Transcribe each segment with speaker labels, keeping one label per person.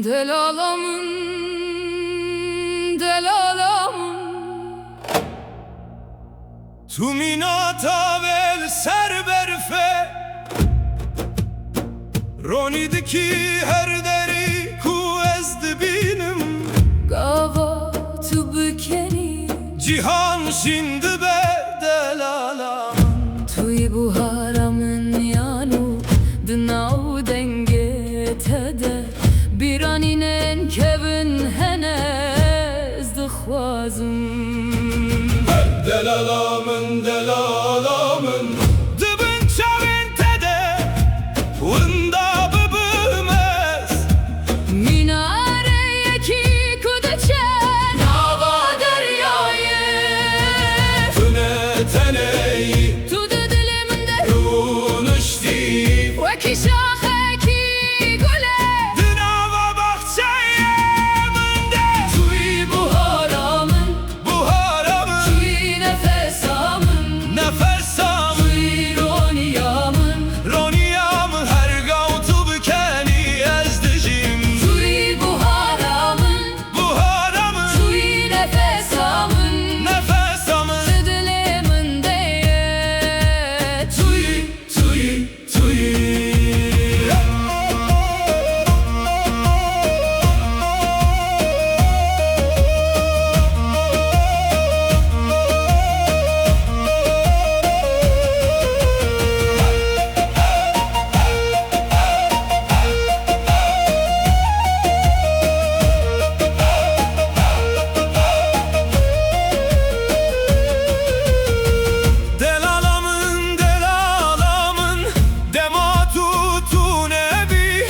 Speaker 1: delalamın, delalamın.
Speaker 2: Tu minata vel serberfe Ronidiki her deri ku ezdi binim
Speaker 1: Gava tu bükeni
Speaker 2: Cihan şimdi be delalamın
Speaker 1: Tuy bu haramın yanu Dınav denge tede Bir aninen kevin henez dıxvazım
Speaker 2: Delalamın, delalamın Dıbın çavin tede Vında bıbımez
Speaker 1: Minareye ki kudeçe Nava deryayı
Speaker 2: Tüne teneyi
Speaker 1: Tu de diliminde
Speaker 2: Runuşti
Speaker 1: Ve ki şahe ki gule
Speaker 2: Dınava bahçeye mınde
Speaker 1: Tuy bu haramın
Speaker 2: Bu haramın
Speaker 1: Tuy nefesamın
Speaker 2: Nefesamın
Speaker 1: Tuy roniyamın
Speaker 2: Roniyamın her gavtu bükeni ezdicim
Speaker 1: Tuy bu haramın
Speaker 2: Bu haramın
Speaker 1: Tuy nefesamın
Speaker 2: Nefesamın
Speaker 1: Tu diliminde
Speaker 2: Tuy, tuy, tuy Delalamın, delalamın Dematu tu nebi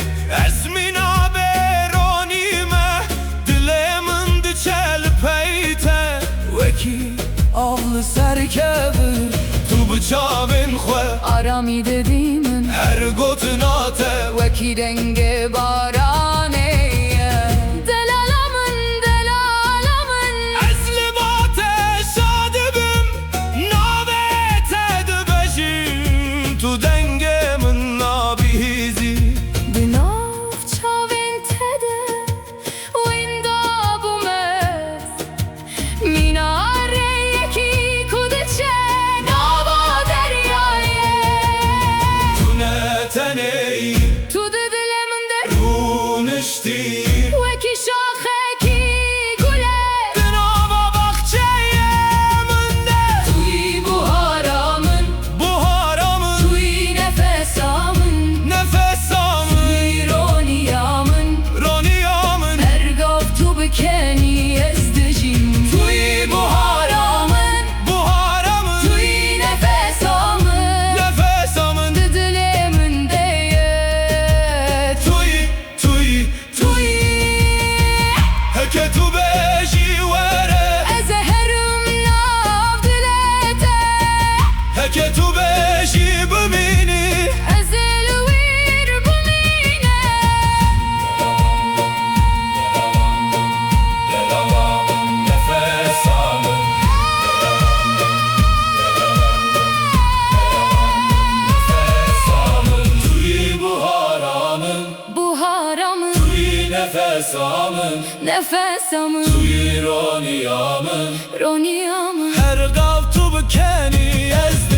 Speaker 2: Esmina beronime Dilemin diçel peyte Veki avlı serkevir Tu bıçavin xwe
Speaker 1: Arami dediğimin
Speaker 2: Her gotunate
Speaker 1: Ve ki denge baraneye Delalamın, delalamın
Speaker 2: Eslimate şadibim Navete dübejim Tu dengemin nabihizi
Speaker 1: Binav çavin tede Winda bu mez Minareye ki kudeçe Nava deryaye
Speaker 2: Tüne teneyi
Speaker 1: Tu de diliminde
Speaker 2: Runuşti
Speaker 1: Ve ki şahe ki gule
Speaker 2: Dınava bahçeye mınde
Speaker 1: Tuy bu haramın
Speaker 2: Bu haramın
Speaker 1: Tuy nefesamın
Speaker 2: Nefesamın
Speaker 1: Tuy roniyamın
Speaker 2: Roniyamın
Speaker 1: Her gavtu bükeni ezdicim Tuy bu haramın
Speaker 2: Bu haramın
Speaker 1: Tuy nefesamın
Speaker 2: Nefesamın
Speaker 1: Diliminde
Speaker 2: Tuy, tuy,
Speaker 1: Tuy
Speaker 2: Heke tu beji vere
Speaker 1: Ezeherim nav dilete
Speaker 2: Heke tu beji bimini
Speaker 1: Ezelvir bu mine
Speaker 2: Delalamın, nefesamın Nefesamın Tuy bu haramın
Speaker 1: Bu haramın
Speaker 2: Tuy nefesamın
Speaker 1: Nefesamın
Speaker 2: Tuy roniyamın
Speaker 1: Roniyamın
Speaker 2: Her gavtu bükeni ezdi